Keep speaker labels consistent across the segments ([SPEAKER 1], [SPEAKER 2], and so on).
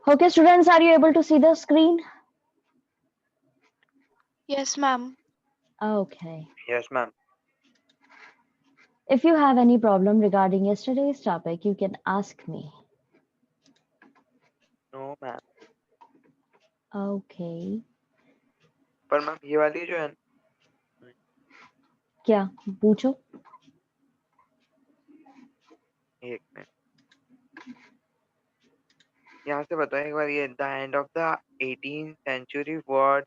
[SPEAKER 1] Okay, students, are you able to see the screen?
[SPEAKER 2] Yes, ma'am.
[SPEAKER 1] Okay.
[SPEAKER 3] Yes, ma'am.
[SPEAKER 1] If you have any problem regarding yesterday's topic, you can ask me.
[SPEAKER 3] No ma'am,
[SPEAKER 1] Okay.
[SPEAKER 3] पर ma'am ये वाली जो है
[SPEAKER 1] क्या पूछो?
[SPEAKER 3] एक minute, यहाँ से बताओ एक बार, ये the end of the 18th century what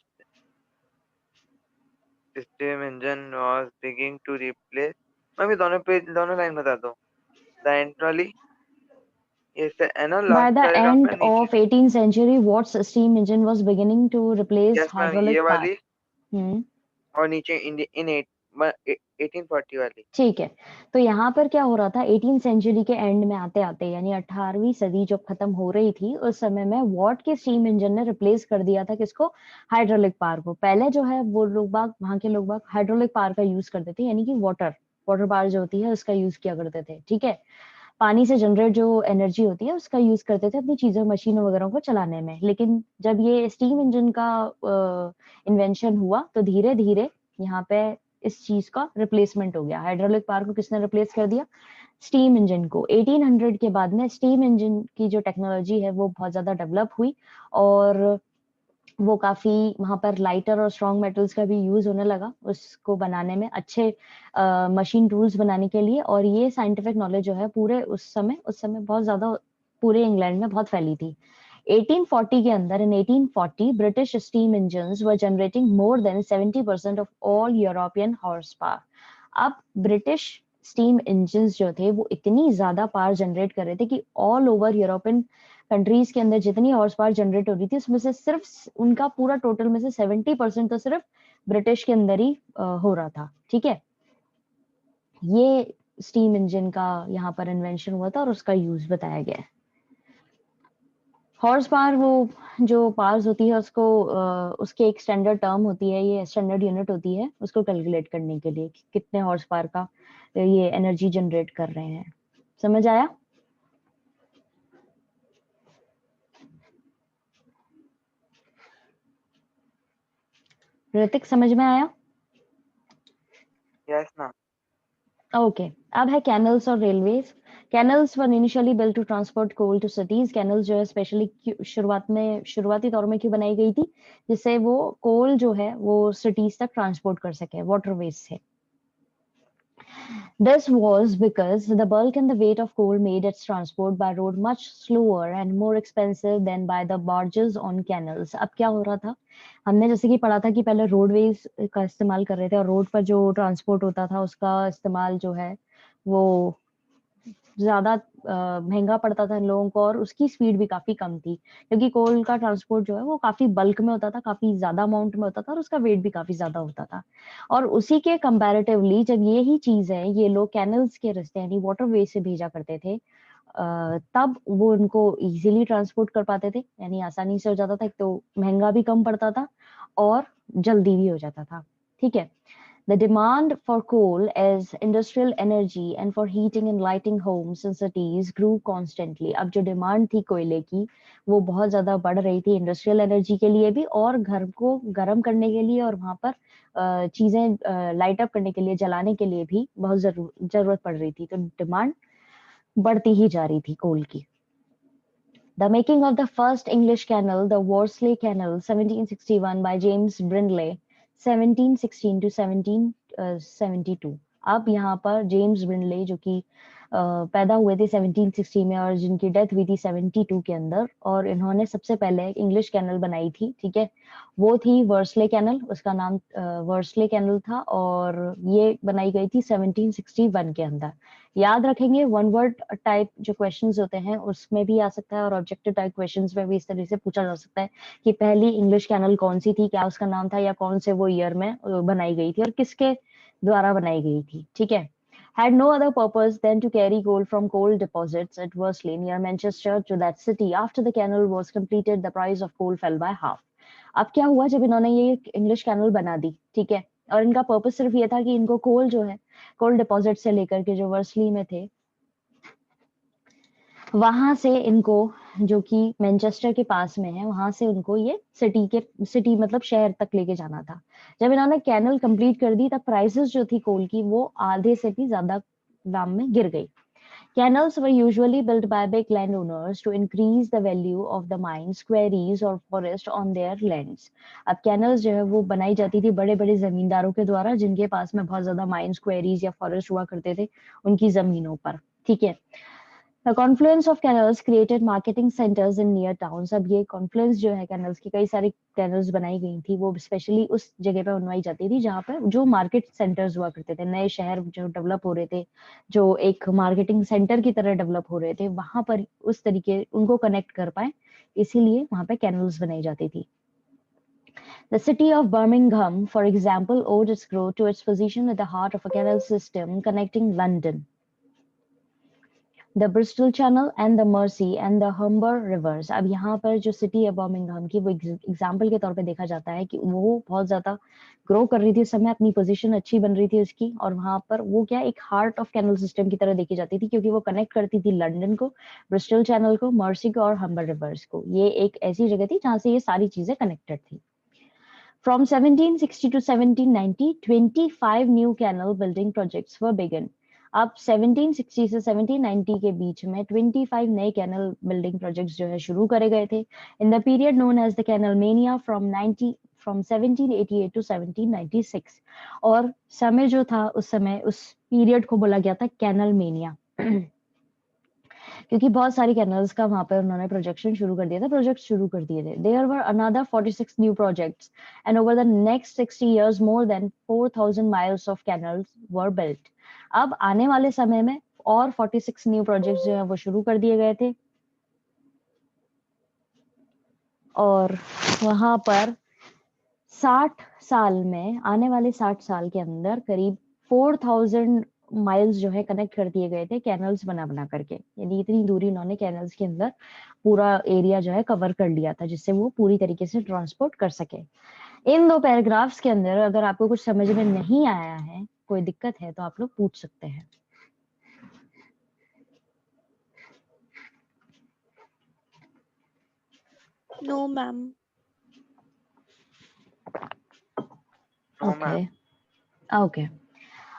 [SPEAKER 3] steam engine was beginning to replace। Ma'am ये दोनों पेज दोनों लाइन बता दो। द एंड वाली ये है ना,
[SPEAKER 1] By
[SPEAKER 3] लास्ट
[SPEAKER 1] the
[SPEAKER 3] पैराग्राफ में
[SPEAKER 1] end
[SPEAKER 3] नीचे।
[SPEAKER 1] of 18th century, Watt's steam engine was beginning to replace
[SPEAKER 3] yes ma'am, ये
[SPEAKER 1] hydraulic power.
[SPEAKER 3] वाली और नीचे इन 1840 वाली।
[SPEAKER 1] ठीक है, तो यहाँ पर क्या हो रहा था, 18th सेंचुरी के एंड में आते आते यानी 18वीं सदी जब खत्म हो रही थी, उस समय में वॉट के स्टीम इंजन ने रिप्लेस कर दिया था किसको? हाइड्रोलिक पावर को। पहले जो है वो लोग बाग, वहां के लोग बाग हाइड्रोलिक पावर का यूज करते थे, यानी कि वाटर पावर जो होती है उसका यूज किया करते थे। ठीक है, पानी से जनरेट जो एनर्जी होती है उसका यूज करते थे अपनी चीजों मशीनों वगैरह को चलाने में। लेकिन जब ये स्टीम इंजन का इन्वेंशन हुआ तो धीरे धीरे यहाँ पे इस चीज का रिप्लेसमेंट हो गया। हाइड्रोलिक पावर को किसने रिप्लेस कर दिया? स्टीम इंजन को। 1800 के बाद में स्टीम इंजन की जो टेक्नोलॉजी है वो बहुत ज्यादा डेवलप हुई और वो काफी वहां पर लाइटर और स्ट्रॉन्ग मेटल्स का भी यूज होने लगा उसको बनाने में, अच्छे मशीन टूल्स बनाने के लिए। और ये साइंटिफिक नॉलेज जो है पूरे उस समय बहुत ज्यादा पूरे इंग्लैंड में बहुत फैली थी। 1840 के अंदर, इन 1840 British steam engines were generating more than 70% of all European horse power. अब ब्रिटिश स्टीम इंजन्स जो थे वो इतनी ज्यादा पावर जनरेट कर रहे थे कि ऑल ओवर यूरोपियन कंट्रीज के अंदर जितनी हॉर्स पावर जनरेट हो रही थी उसमें से सिर्फ उनका पूरा टोटल में से 70% तो सिर्फ ब्रिटिश के अंदर ही हो रहा था। ठीक है, ये स्टीम इंजन का यहाँ पर इन्वेंशन हुआ था और उसका यूज बताया गया है। हॉर्स पावर वो जो पावर्स होती है उसको उसके एक स्टैंडर्ड टर्म होती है, ये स्टैंडर्ड यूनिट होती है उसको कैलकुलेट करने के लिए कि कितने हॉर्स पावर का ये एनर्जी जनरेट कर रहे हैं। समझ आया? ऋतिक समझ में आया?
[SPEAKER 3] Yes ma'am.
[SPEAKER 1] ओके, अब है कैनल्स और railways. Canals were initially built to transport coal to cities. Canals जो है स्पेशली शुरुआती तौर में क्यों बनाई गई थी? जिससे वो कोल जो है वो सिटीज तक ट्रांसपोर्ट कर सके वाटरवेज से। This was because the bulk and the weight of coal made its transport by road much slower and more expensive than by the barges on canals। अब क्या हो रहा था, हमने जैसे कि पढ़ा था कि पहले रोडवेज का इस्तेमाल कर रहे थे और रोड पर जो ट्रांसपोर्ट होता था उसका इस्तेमाल जो है वो ज्यादा महंगा पड़ता था इन लोगों को और उसकी स्पीड भी काफी कम थी, क्योंकि कोल का ट्रांसपोर्ट जो है वो काफी बल्क में होता था, काफी ज्यादा अमाउंट में होता था और उसका वेट भी काफी ज्यादा होता था। और उसी के कंपैरेटिवली जब ये ही चीज है ये लोग कैनल्स के रास्ते यानी वाटरवे से भेजा करते थे, तब वो उनको इजीली ट्रांसपोर्ट कर पाते थे, यानी आसानी से हो जाता था। एक तो महंगा भी कम पड़ता था और जल्दी भी हो जाता था। ठीक है, the demand for coal as industrial energy and for heating and lighting homes and cities grew constantly। अब जो डिमांड थी कोयले की वो बहुत ज्यादा बढ़ रही थी इंडस्ट्रियल एनर्जी के लिए भी और घर को गर्म करने के लिए और वहां पर चीजें लाइट अप करने के लिए, जलाने के लिए भी बहुत जरूरत पड़ रही थी। तो डिमांड बढ़ती ही जा रही थी कोल की। The making of the first English canal, the Worsley Canal, 1761 by James Brindley, 1716 to 1772। अब यहाँ पर जेम्स ब्रिंडले जो कि पैदा हुए थे 1760 में और जिनकी डेथ हुई थी 72 के अंदर, और इन्होंने सबसे पहले इंग्लिश कैनल बनाई थी। ठीक है, वो थी वर्सले कैनल, उसका नाम वर्सले कैनल था और ये बनाई गई थी 1761 के अंदर। याद रखेंगे, वन वर्ड टाइप जो क्वेश्चंस होते हैं उसमें भी आ सकता है और ऑब्जेक्टिव टाइप क्वेश्चंस में भी इस तरह से पूछा जा सकता है कि पहली इंग्लिश कैनल कौन सी थी, क्या उसका नाम था या कौन से वो ईयर में बनाई गई थी और किसके द्वारा बनाई गई थी। ठीक है, had no other purpose than to carry coal from coal deposits at Worsley near Manchester to that city. After the canal was completed, the price of coal fell by half। अब क्या हुआ, जब इन्होंने ये इंग्लिश कैनल बना दी, ठीक है, और इनका पर्पस सिर्फ ये था कि इनको कोल जो है कोल डिपॉजिट से लेकर के जो वर्सली में थे वहां से इनको, जो कि मैनचेस्टर के पास में है, वहां से उनको ये सिटी मतलब शहर तक लेके जाना था। जब इन्होंने कैनल कंप्लीट कर दी, तब प्राइसेस जो थी कोल की वो आधे से भी ज्यादा दाम में गिर गई। Canals were usually built by big landowners to increase the value of the mines, quarries or forest on their lands. अब कैनल्स जो है वो बनाई जाती थी बड़े बड़े जमींदारों के द्वारा, जिनके पास में बहुत ज्यादा माइंस, क्वेरीज या फॉरेस्ट हुआ करते थे उनकी जमीनों पर। ठीक है। The confluence of canals created marketing centers in near towns. अब ये confluence जो है कैनल्स की, कई सारी कैनल्स बनाई गई थी, वो स्पेशली उस जगह पे बनवाई जाती थी जहाँ पे जो मार्केट सेंटर्स हुआ करते थे, नए शहर जो डेवलप हो रहे थे, जो एक मार्केटिंग सेंटर की तरह डेवलप हो रहे थे, वहां पर उस तरीके उनको कनेक्ट कर पाए, इसीलिए वहां पे कैनल्स बनाई जाती थी। The city of Birmingham, for example, owed its growth to its position at the heart of a canal system connecting London, the Bristol channel and the mercy and the हम्बर reverse. अब यहाँ पर जो city है Birmingham की, वो example के तौर पे देखा जाता है कि वो बहुत ज्यादा ग्रो कर रही थी उस समय, अपनी पोजीशन अच्छी बन रही थी उसकी, और वहां पर वो क्या एक हार्ट ऑफ कैनल सिस्टम की तरह देखी जाती थी, क्योंकि वो कनेक्ट करती थी लंदन को, ब्रिस्टल चैनल को, मर्सी को और हम्बर रिवर्स को। ये एक ऐसी जगह थी जहां से ये सारी चीजें कनेक्टेड थी। From 1760 to 1790, 25 new canal building projects were begun. अब 1760 से 1790 के बीच में 25 नए कैनल बिल्डिंग प्रोजेक्ट्स जो है शुरू करे गए थे। In the period known as the canal mania from 1788 to 1796। और समय जो था उस समय, उस पीरियड को बोला गया था कैनल मेनिया, क्योंकि बहुत सारी कैनल्स का वहां पे उन्होंने प्रोजेक्ट शुरू कर दिए थे। There were another 46 new projects and over the next 60 years more than 4000 miles of canals were built. अब आने वाले समय में और 46 न्यू प्रोजेक्ट्स जो है वो शुरू कर दिए गए थे, और वहां पर 60 साल में, आने वाले 60 साल के अंदर करीब 4000 माइल्स जो है कनेक्ट कर दिए गए थे कैनल्स बना बना करके। यानी इतनी दूरी उन्होंने कैनल्स के अंदर पूरा एरिया जो है कवर कर लिया था, जिससे वो पूरी तरीके से ट्रांसपोर्ट कर सके। इन दो पैराग्राफ्स के अंदर अगर आपको कुछ समझ में नहीं आया है, कोई दिक्कत है, तो आप लोग पूछ सकते हैं।
[SPEAKER 2] No ma'am.
[SPEAKER 1] Okay okay.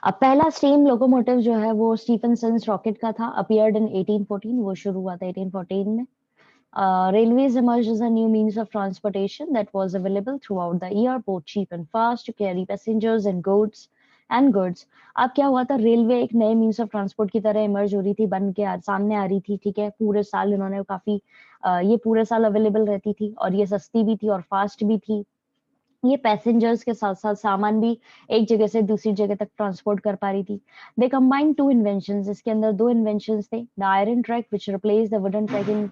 [SPEAKER 1] अब पहला स्टीम लोकोमोटिव जो है वो स्टीफनसन्स रॉकेट का था, अपीयर्ड इन 1814, वो शुरू हुआ था 1814 में। Railways emerged as a new means of transportation that was available throughout the year, both cheap and fast, to carry passengers and goods. अब क्या हुआ था, रेलवे एक नए मीन्स ऑफ ट्रांसपोर्ट की तरह इमर्ज हो रही थी, बन के सामने आ रही थी। ठीक है, पूरे साल इन्होंने काफी ये पूरे साल अवेलेबल रहती थी, और ये सस्ती भी थी और फास्ट भी थी। ये पैसेंजर्स के साथ साथ सामान भी एक जगह से दूसरी जगह तक ट्रांसपोर्ट कर पा रही थी। दे कंबाइन टू इन्वेंशंस, इसके अंदर दो इन्वेंशंस थे, the iron track which replace the wooden track in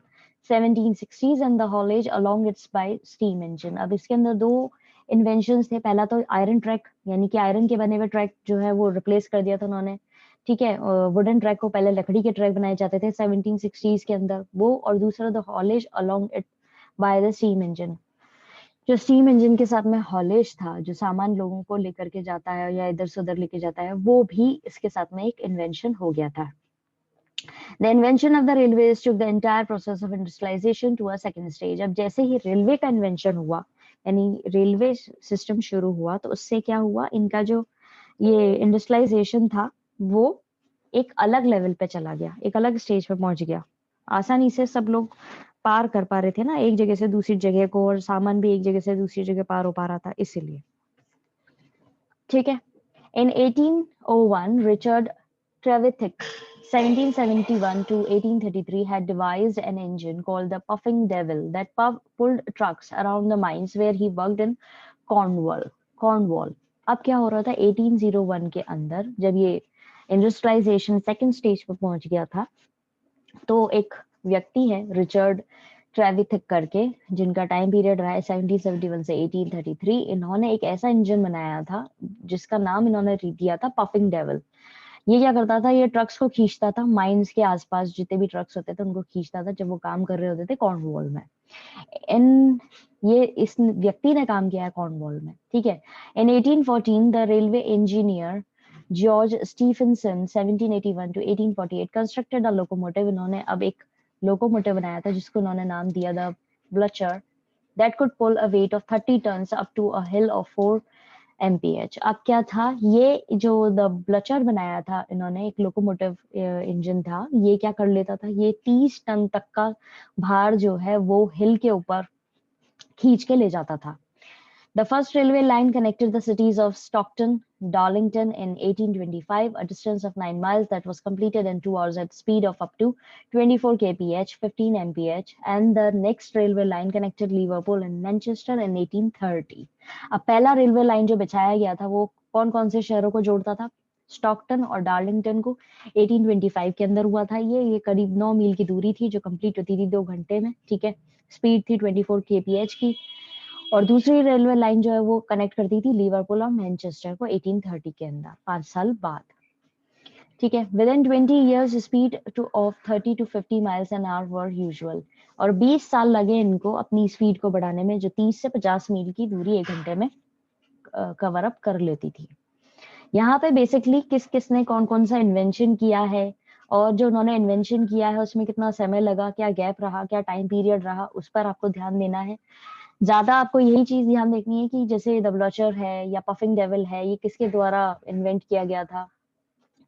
[SPEAKER 1] 1760s and the haulage along it's by steam engine. अब इसके अंदर दो इन्वेंशंस थे। पहला तो आयरन ट्रैक, यानी कि आयरन के बने हुए ट्रैक जो है वो रिप्लेस कर दिया था उन्होंने। ठीक है, वुडन ट्रैक को, पहले लकड़ी के ट्रैक बनाए जाते थे 1760s के अंदर वो, और दूसरा the haulage along it by the steam engine. जो स्टीम इंजन के साथ में हॉलेज था, जो सामान लोगों को लेकर के जाता है या इधर से उधर लेके जाता है, वो भी इसके साथ में एक इन्वेंशन हो गया था। The invention of the railways took the entire process of industrialization to a second stage। अब जैसे ही रेलवे का इन्वेंशन हुआ, यानी रेलवे सिस्टम शुरू हुआ, तो उससे क्या हुआ, इनका जो ये इंडस्ट्रियलाइजेशन था वो एक अलग लेवल पे चला गया, एक अलग स्टेज पे पहुंच गया। आसानी से सब लोग पार कर पा रहे थे ना एक जगह से दूसरी जगह को, और सामान भी एक जगह से दूसरी जगह पार हो पा रहा था, इसीलिए। ठीक है। In 1801, Richard Trevithick, 1771 to 1833, had devised an engine called the Puffing Devil that pulled trucks around the mines where he worked in Cornwall. अब क्या हो रहा था 1801 के अंदर, जब ये इंडस्ट्रियलाइजेशन सेकंड स्टेज पर पहुंच गया था, तो एक व्यक्ति है रिचर्ड ट्रेविथिक करके, जिनका टाइम पीरियड रहा है 1771 से 1833। इन्होंने एक ऐसा इंजन बनाया था जिसका नाम इन्होंने दिया था पफिंग डेविल। ये क्या करता था, ये ट्रक्स को खींचता था, माइंस के आसपास जितने भी ट्रक्स होते थे उनको खींचता था जब वो काम कर रहे होते थे कॉर्नवॉल में। इस व्यक्ति ने काम किया है कॉर्नवॉल में। ठीक है। इन 1814 the railway engineer George Stephenson 1781 to 1848 constructed a locomotive. इन्होंने अब एक लोकोमोटिव बनाया था जिसको उन्होंने नाम दिया the ब्लचर, that could pull a weight of 30 tons up to a hill of 4 mph। अब क्या था ये जो द ब्लचर बनाया था इन्होंने, एक लोकोमोटिव इंजन था, ये क्या कर लेता था, ये 30 टन तक का भार जो है वो हिल के ऊपर खींच के ले जाता था। The first railway line connected the cities of Stockton, Darlington in 1825, a distance of 9 miles that was completed in 2 hours at speed of up to 24 kph, 15 mph, and the next railway line connected Liverpool and Manchester in 1830। अब पहला railway line जो बिछाया गया था वो कौन कौन से शहरों को जोड़ता था, स्टॉकटन और डार्लिंगटन को। 1825 के अंदर हुआ था ये करीब 9 मील की दूरी थी जो कंप्लीट होती थी 2 घंटे में, ठीक है। स्पीड थी 24 kph की। और दूसरी रेलवे लाइन जो है वो कनेक्ट करती थी लिवरपूल और मैनचेस्टर को 1830 के अंदर, 5 साल बाद, ठीक है। With in 20 years speed two of 30 to 50 miles an hour were usual. और 20 साल लगे इनको अपनी स्पीड को बढ़ाने में, जो 30 से 50 मील की दूरी 1 घंटे में कवर अप कर लेती थी। यहाँ पे बेसिकली किस किसने कौन कौन सा इन्वेंशन किया है, और जो उन्होंने इन्वेंशन किया है उसमें कितना समय लगा, क्या गैप रहा, क्या टाइम पीरियड रहा, उस पर आपको ध्यान देना है। ज्यादा आपको यही चीज ध्यान देखनी है कि जैसे द ब्लचर है या पफिंग डेविल है, ये किसके द्वारा इन्वेंट किया गया था,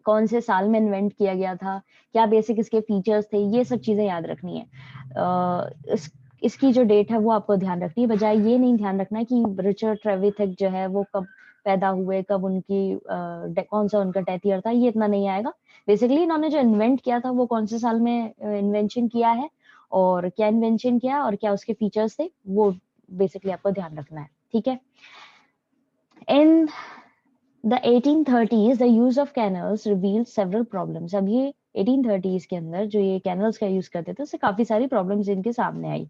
[SPEAKER 1] कौन से साल में इन्वेंट किया गया था, क्या बेसिक इसके फीचर्स थे, ये सब चीजें याद रखनी है। इसकी जो डेट है वो आपको ध्यान रखनी है, बजाय ये नहीं ध्यान रखना कि रिचर्ड ट्रेविथिक जो है वो कब पैदा हुए, कब उनकी कौन सा उनका डेथ ईयर था, ये इतना नहीं आएगा। बेसिकली इन्होंने जो इन्वेंट किया था वो कौन से साल में इन्वेंशन किया है, और क्या इन्वेंशन किया और क्या उसके फीचर्स थे, वो बेसिकली आपको ध्यान रखना है, ठीक है। In the 1830s the use of canals revealed several problems। अब ये 1830s के अंदर जो ये कैनल्स का यूज करते थे उससे काफी सारी प्रॉब्लम्स इनके सामने आई।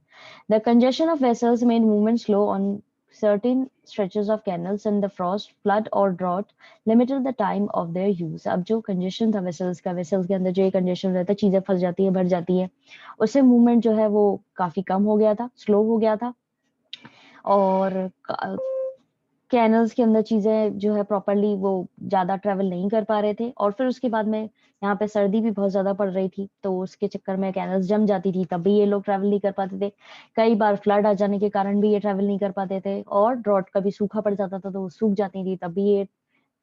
[SPEAKER 1] The congestion of vessels made movement slow on certain stretches of canals, and the frost, flood or drought limited the time of their use। अब जो कंजेशन था वेसल्स के अंदर जो ये कंजेशन रहता है, चीजें फंस जाती है, भर जाती है, उससे मूवमेंट जो है वो काफी कम हो गया था, स्लो हो गया था। और कैनल्स के अंदर चीजें जो है प्रॉपरली वो ज्यादा ट्रेवल नहीं कर पा रहे थे। और फिर उसके बाद में यहाँ पे सर्दी भी बहुत ज्यादा पड़ रही थी, तो उसके चक्कर में कैनल्स जम जाती थी, तब भी ये लोग ट्रेवल नहीं कर पाते थे। कई बार फ्लड आ जाने के कारण भी ये ट्रेवल नहीं कर पाते थे, और ड्रॉट कभी सूखा पड़ जाता था तो वो सूख जाती थी, तब भी ये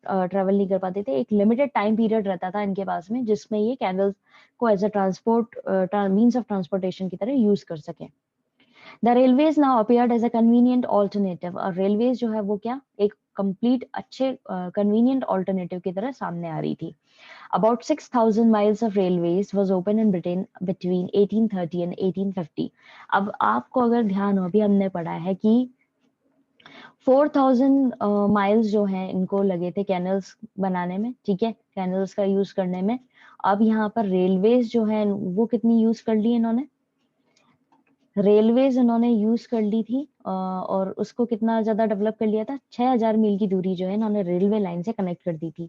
[SPEAKER 1] ट्रेवल नहीं कर पाते थे। एक लिमिटेड टाइम पीरियड रहता था इनके पास में जिसमें ये कैनल्स को as a transport means of transportation की तरह यूज कर सके। The railways now appeared as a convenient alternative। और रेलवेज जो है वो क्या, एक कंप्लीट अच्छे convenient alternative की तरह सामने आ रही थी। About 6,000 miles of railways was open in Britain between 1830 and 1850। अब आपको अगर ध्यान हो, अभी हमने पढ़ा है कि 4,000 माइल्स जो हैं इनको लगे थे कैनल्स बनाने में, ठीक है, कैनल्स का यूज करने में। अब यहाँ पर रेलवेज जो है वो कितनी यूज कर ली इन्होंने, रेलवेज उन्होंने यूज कर ली थी, और उसको कितना ज्यादा डेवलप कर लिया था, 6,000 मील की दूरी जो है इन्होंने रेलवे लाइन से कनेक्ट कर दी थी।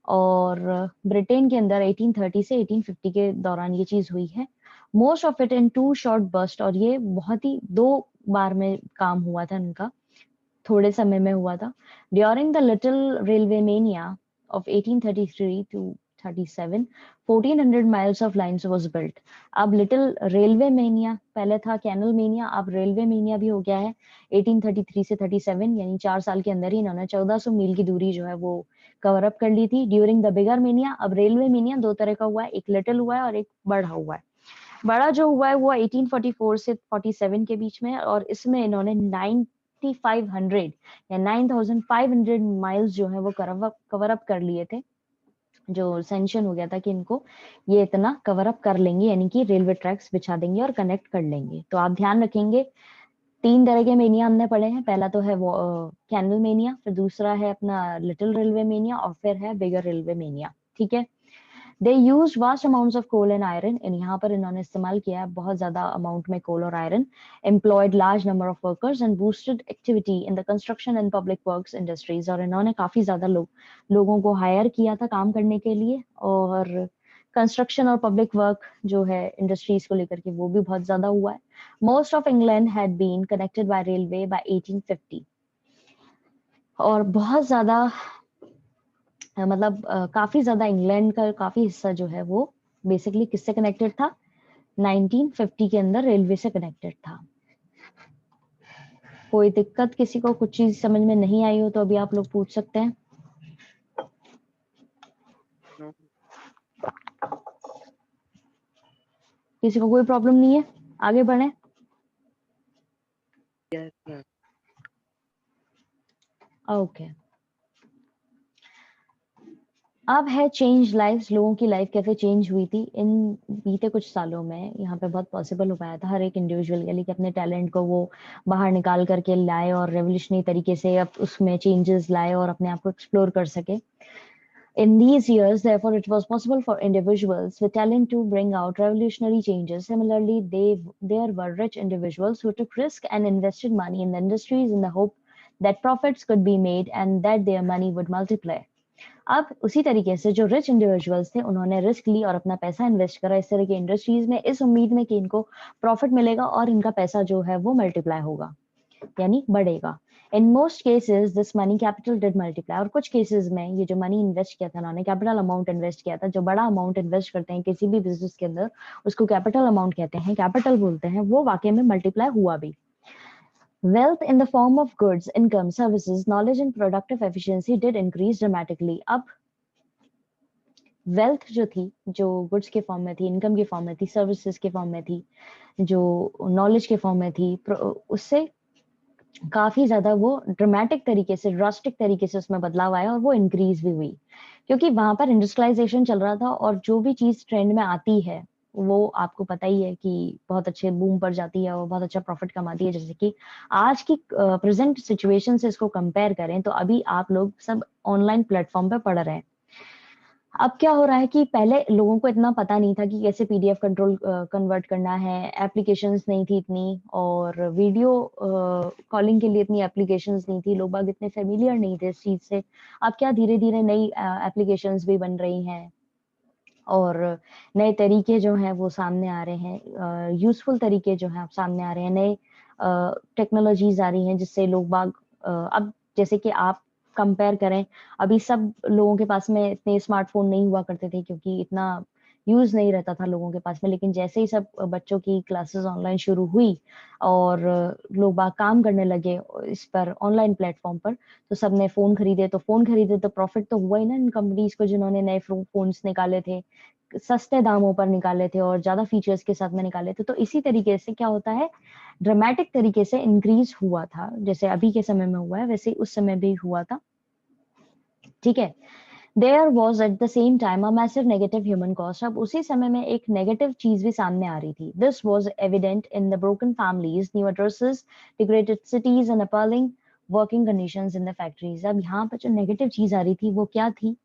[SPEAKER 1] और ब्रिटेन के अंदर 1830 से 1850 के दौरान ये चीज हुई है। Most of it in 2 short burst. और ये बहुत ही 2 बार में काम हुआ था इनका, थोड़े समय में हुआ था। During the little railway mania of 1833 to 37, 1400 miles of lines was built। अब लिटिल रेलवे मेनिया पहले था कैनल मेनिया, अब रेलवे मेनिया भी हो गया है। 1833 से 37 यानी 4 साल के अंदर ही इन्होंने 1400 मील की दूरी जो है वो कवर अप कर ली थी ड्यूरिंग द बिगर मेनिया। अब रेलवे मेनिया 2 तरह का हुआ है, एक लिटिल हुआ है और एक बड़ा हुआ है। बड़ा जो हुआ है वो 1844 से 47 के बीच में है, और इसमें इन्होंने 9500 या 9500 माइल्स जो है वो कवर अप कर लिए थे, जो सेंशन हो गया था कि इनको ये इतना कवर अप कर लेंगे, यानी कि रेलवे ट्रैक्स बिछा देंगे और कनेक्ट कर लेंगे। तो आप ध्यान रखेंगे 3 तरह के मेनिया हमने पढ़े हैं। पहला तो है वो कैनल मेनिया, फिर दूसरा है अपना लिटिल रेलवे मेनिया, और फिर है बिगर रेलवे मेनिया, ठीक है। They use vast amounts of coal and iron. यहाँ पर इन्होंने इस्तेमाल किया है बहुत ज्यादा अमाउंट में कोल और iron. Employed large number of workers and boosted activity in the construction and public works industries. और इन्होंने काफी ज्यादा लोगों को हायर किया था काम करने के लिए, और कंस्ट्रक्शन और पब्लिक वर्क जो है इंडस्ट्रीज को लेकर के वो भी बहुत ज्यादा हुआ है। Most of England had been connected by railway by 1850। और बहुत ज्यादा मतलब काफी ज्यादा इंग्लैंड का काफी हिस्सा जो है वो बेसिकली किससे कनेक्टेड था, 1950 के अंदर रेलवे से कनेक्टेड था। कोई दिक्कत, किसी को कुछ चीज समझ में नहीं आई हो तो अभी आप लोग पूछ सकते हैं।
[SPEAKER 3] No.
[SPEAKER 1] किसी को कोई प्रॉब्लम नहीं है, आगे बढ़े।
[SPEAKER 3] Yes, ma'am.
[SPEAKER 1] ओके, अब है चेंज लाइफ। लोगों की लाइफ कैसे चेंज हुई थी इन बीते कुछ सालों में। यहाँ पे बहुत पॉसिबल हो पाया था हर एक इंडिविजुअल के लिए कि अपने टैलेंट को वो बाहर निकाल करके लाए और रेवोल्यूशनरी तरीके से अब उसमें चेंजेस लाए और अपने आप को एक्सप्लोर कर सके। In these years, therefore, it was possible for individuals with talent to bring out revolutionary changes. Similarly, there were rich individuals who took risk and invested money in the industries in the hope that profits could be made and that their money would multiply. अब उसी तरीके से जो rich individuals थे उन्होंने risk ली और अपना पैसा इन्वेस्ट करा इस तरह की इंडस्ट्रीज में, इस उम्मीद में कि इनको प्रॉफिट मिलेगा और इनका पैसा जो है वो मल्टीप्लाई होगा, यानी बढ़ेगा। In most cases this money capital did multiply. और कुछ केसेस में ये जो मनी इन्वेस्ट किया था उन्होंने, कैपिटल अमाउंट इन्वेस्ट किया था, जो बड़ा अमाउंट इन्वेस्ट करते हैं किसी भी बिजनेस के अंदर उसको कैपिटल अमाउंट कहते हैं, कैपिटल बोलते हैं, वो वाकई में मल्टीप्लाई हुआ भी। Wealth in the form of goods, income, services, knowledge and productive efficiency did increase dramatically. अब वेल्थ जो थी, जो गुड्स के फॉर्म में थी, इनकम के फॉर्म में थी, सर्विसेज के फॉर्म में थी, जो नॉलेज के फॉर्म में थी, उससे काफी ज्यादा वो ड्रामेटिक तरीके से, ड्रास्टिक तरीके से उसमें बदलाव आया और वो इंक्रीज भी हुई, क्योंकि वहां पर इंडस्ट्रियलाइजेशन चल रहा था और जो भी चीज ट्रेंड में आती है वो आपको पता ही है कि बहुत अच्छे बूम पर जाती है और बहुत अच्छा प्रॉफिट कमाती है। जैसे कि आज की प्रेजेंट सिचुएशन से इसको कंपेयर करें तो अभी आप लोग सब ऑनलाइन प्लेटफॉर्म पे पढ़ रहे हैं। अब क्या हो रहा है कि पहले लोगों को इतना पता नहीं था कि कैसे पीडीएफ कंट्रोल कन्वर्ट करना है, एप्लीकेशंस नहीं थी इतनी, और वीडियो कॉलिंग के लिए इतनी एप्लीकेशंस नहीं थी, लोग बाग इतने फेमिलियर नहीं थे इस चीज से। अब क्या धीरे धीरे नई एप्लीकेशंस भी बन रही हैं और नए तरीके जो हैं वो सामने आ रहे हैं, यूजफुल तरीके जो हैं अब सामने आ रहे हैं, नए टेक्नोलॉजीज आ रही हैं जिससे लोग बाग अब जैसे कि आप कंपेयर करें, अभी सब लोगों के पास में इतने स्मार्टफोन नहीं हुआ करते थे क्योंकि इतना यूज नहीं रहता था लोगों के पास में, लेकिन जैसे ही सब बच्चों की क्लासेस ऑनलाइन शुरू हुई और लोग बाग काम करने लगे इस पर ऑनलाइन प्लेटफॉर्म पर, तो सबने फोन खरीदे तो प्रॉफिट तो हुआ ही ना इन कंपनीज को जिन्होंने नए फोन्स निकाले थे, सस्ते दामों पर निकाले थे और ज्यादा फीचर्स के साथ में निकाले थे। तो इसी तरीके से क्या होता है, ड्रामेटिक तरीके से इंक्रीज हुआ था, जैसे अभी के समय में हुआ है वैसे ही उस समय भी हुआ था। ठीक है, there was at the same time a massive negative human cost. अब उसी समय में एक नेगेटिव चीज भी सामने आ रही थी। This was evident in the broken families, new addresses, degraded cities and uplink working conditions in the factories. अब यहाँ पर जो नेगेटिव चीज आ रही थी वो क्या थी,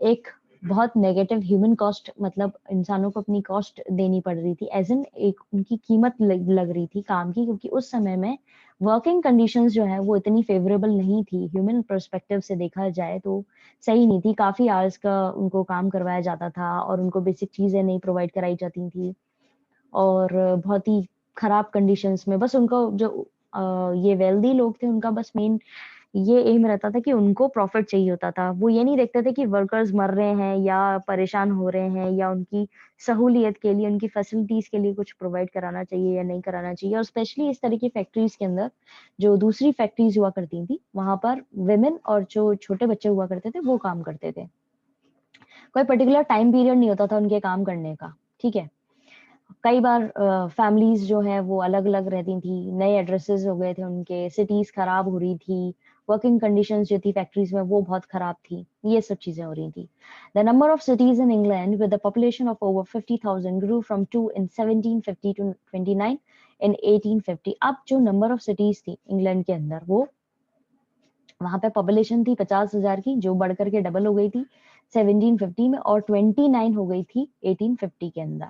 [SPEAKER 1] एक बहुत नेगेटिव ह्यूमन कॉस्ट, मतलब इंसानों को अपनी कॉस्ट देनी पड़ रही थी, एज इन एक उनकी कीमत लग रही थी काम की, क्योंकि उस समय में वर्किंग कंडीशंस जो है वो इतनी फेवरेबल नहीं थी, ह्यूमन पर्सपेक्टिव से देखा जाए तो सही नहीं थी। काफी आवर्स का उनको काम करवाया जाता था और उनको बेसिक चीजें नहीं प्रोवाइड कराई जाती थी और बहुत ही खराब कंडीशंस में, बस उनको जो ये वेल्दी लोग थे उनका बस मेन ये एम रहता था कि उनको प्रॉफिट चाहिए होता था। वो ये नहीं देखते थे कि वर्कर्स मर रहे हैं या परेशान हो रहे हैं या उनकी सहूलियत के लिए, उनकी फैसिलिटीज के लिए कुछ प्रोवाइड कराना चाहिए या नहीं कराना चाहिए। और स्पेशली इस तरह की फैक्ट्रीज के अंदर, जो दूसरी फैक्ट्रीज हुआ करती थी वहां पर विमेन और जो छोटे बच्चे हुआ करते थे वो काम करते थे, कोई पर्टिकुलर टाइम पीरियड नहीं होता था उनके काम करने का। ठीक है, कई बार फैमिलीज जो है वो अलग अलग रहती थी, नए एड्रेसेस हो गए थे उनके, सिटीज खराब हो रही थी, वर्किंग कंडीशंस जो थी फैक्ट्रीज में वो बहुत खराब थी, ये सब चीजें हो रही थी। The number of cities in England with the population of over 50,000 grew from 2 in 1750 to 29 in 1850। अब जो नंबर ऑफ सिटीज थी इंग्लैंड के अंदर, वो वहां पे पॉपुलेशन थी 50,000 की, जो बढ़कर के डबल हो गई थी 1750 में और 29 हो गई थी 1850 के अंदर।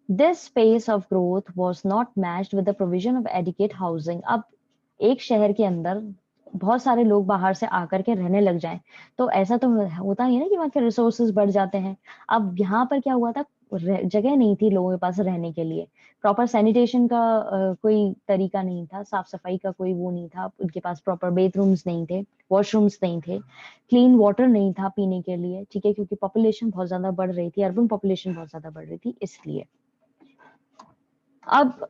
[SPEAKER 1] This pace of growth was not matched with the provision of adequate housing। अब एक शहर के अंदर बहुत सारे लोग बाहर से आकर के रहने लग जाएं तो ऐसा तो होता ही है ना कि वहाँ के रिसोर्सेज बढ़ जाते हैं। अब यहाँ पर क्या हुआ था, जगह नहीं थी लोगों के पास रहने के लिए, प्रॉपर सैनिटेशन का कोई तरीका नहीं था, साफ सफाई का कोई वो नहीं था, उनके पास प्रॉपर बेडरूम्स नहीं थे, वॉशरूम्स नहीं थे, क्लीन वाटर नहीं था पीने के लिए। ठीक है, क्योंकि पॉपुलेशन बहुत ज्यादा बढ़ रही थी, अर्बन पॉपुलेशन बहुत ज्यादा बढ़ रही थी इसलिए। अब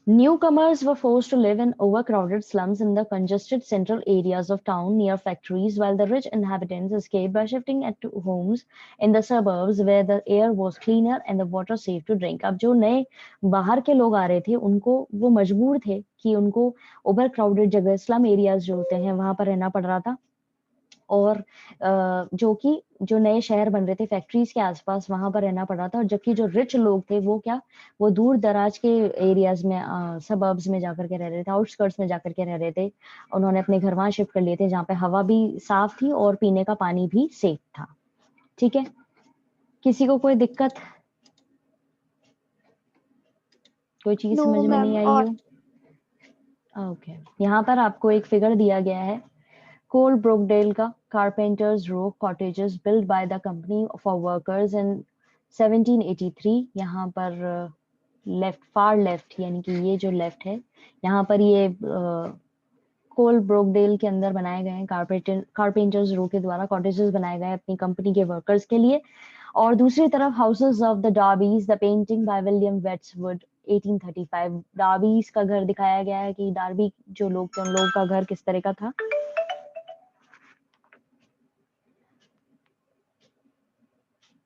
[SPEAKER 1] newcomers were forced to live in overcrowded slums in the congested central areas of town near factories, while the rich inhabitants escaped by shifting to homes in the suburbs where the air was cleaner and the water safe to drink. अब जो नए बाहर के लोग आ रहे थे उनको वो मजबूर थे कि उनको ओवर क्राउडेड जगह स्लम एरियाज जो होते हैं वहां पर रहना पड़ रहा था, और जो कि जो नए शहर बन रहे थे फैक्ट्रीज के आसपास वहां पर रहना पड़ रहा था, और जबकि जो रिच लोग थे वो क्या, वो दूर दराज के एरियाज में सबर्ब्स में जाकर के रह रहे थे, आउटस्कर्ट्स में जाकर के रह रहे थे। उन्होंने अपने घर वहां शिफ्ट कर लिए थे जहाँ पे हवा भी साफ थी और पीने का पानी भी सेफ था। ठीक है, किसी को कोई दिक्कत, कोई चीज
[SPEAKER 2] नो
[SPEAKER 1] समझ में
[SPEAKER 2] मैम।
[SPEAKER 1] नहीं आई
[SPEAKER 2] और
[SPEAKER 1] हो? ओके, यहाँ पर आपको एक फिगर दिया गया है कोल ब्रोकडेल का, Carpenters Row cottages build by the company for workers in 1783। यहाँ पर लेफ्ट, फार लेफ्ट, यानी कि ये जो लेफ्ट है, यहाँ पर ये कोल ब्रोकडेल के अंदर बनाए गए हैं, कारपेंटर्स रो के द्वारा कॉटेजेस बनाए गए हैं अपनी कंपनी के वर्कर्स के लिए। और दूसरी तरफ houses of the Darbys, the painting by William Westwood 1835। Darbys का घर दिखाया गया है कि डार्बी जो लोग थे उन लोगों का घर किस तरह का था।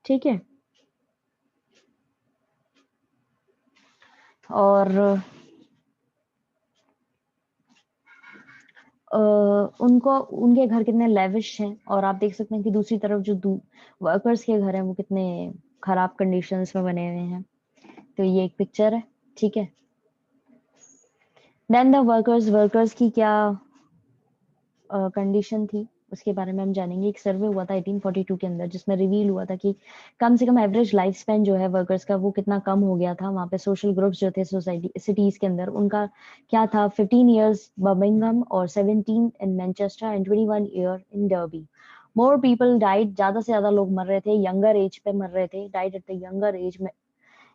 [SPEAKER 1] ठीक है, और उनको उनके घर कितने लेविश हैं, और आप देख सकते हैं कि दूसरी तरफ जो वर्कर्स के घर हैं वो कितने खराब कंडीशंस में बने हुए हैं। तो ये एक पिक्चर है। ठीक है, देन द वर्कर्स की क्या कंडीशन थी उसके बारे में हम जानेंगे। एक सर्वे हुआ था 1842 के अंदर जिसमें रिवील हुआ था कि कम से कम एवरेज लाइफ स्पैन जो है वर्कर्स का वो कितना कम हो गया था। वहां पे सोशल ग्रुप्स जो थे सोसाइटी सिटीज के अंदर उनका क्या था, 15 years बर्मिंघम और 17 in Manchester and 21 year in derby. More people died, ज्यादा से ज्यादा लोग मर रहे थे, यंगर एज पे मर रहे थे, died at the younger age में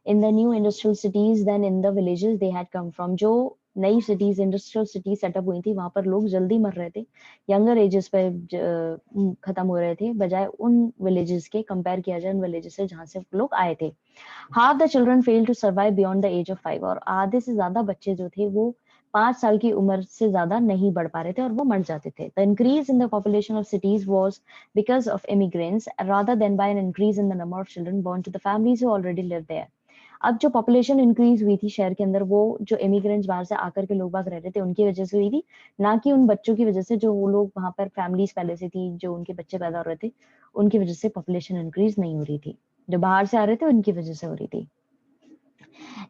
[SPEAKER 1] in the new industrial cities than in the villages they had come from। जो नई सिटीज, इंडस्ट्रियल सिटी सेटअप हुई थी वहां पर लोग जल्दी मर रहे थे, यंगर एजेस पे खत्म हो रहे थे, बजाय उन विलेजेस के, कंपेयर किया जाए उन विलेजेस से जहां से लोग आए थे। Half the children fail to survive beyond the age of 5। और आधे से ज्यादा बच्चे जो थे वो 5 साल की उम्र से ज्यादा नहीं बढ़ पा रहे थे और वो मर जाते थे। The increase in the population of cities was because of immigrants rather than by an increase in the number of children born to the families who already live there. अब जो पॉपुलेशन इंक्रीज हुई थी शहर के अंदर वो जो immigrants बाहर से आकर के लोग बाग रह रहे थे उनकी वजह से हुई थी, ना कि उन बच्चों की वजह से जो वो लोग वहां पर फैमिलीज पहले से थी जो उनके बच्चे पैदा हो रहे थे उनकी वजह से पॉपुलेशन इंक्रीज नहीं हो रही थी, जो बाहर से आ रहे थे उनकी वजह से हो रही थी।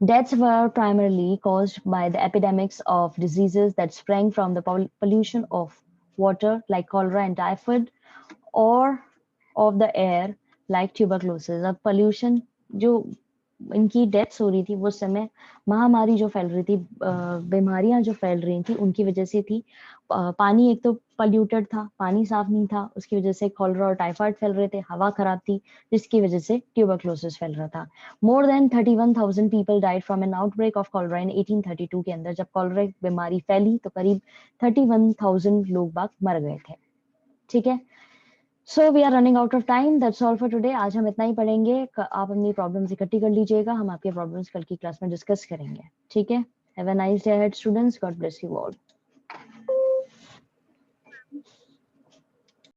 [SPEAKER 1] Deaths were primarily caused by the epidemics of diseases that sprang from the pollution of water like cholera and typhoid or of the air like tuberculosis। अब pollution जो इनकी डेथ्स हो रही थी वो समय महामारी जो फैल रही थी, बीमारियां जो फैल रही थी उनकी वजह से थी। पानी एक तो पल्यूटेड था, पानी साफ नहीं था, उसकी वजह से कॉलरा और टाइफाइड फैल रहे थे, हवा खराब थी जिसकी वजह से ट्यूबरक्लोसिस फैल रहा था। More than 31,000 people died from an outbreak of cholera in 1832 के अंदर। जब कॉलरा बीमारी फैली तो करीब 31,000 लोग बाग मर गए थे। ठीक है, so we are running out of time, that's all for today. आज हम इतना ही पढ़ेंगे, आप अपनी प्रॉब्लम्स इकट्ठी कर लीजिएगा, हम आपके प्रॉब्लम्स कल की क्लास में डिस्कस करेंगे। ठीक है, have a nice day ahead students, God bless you all.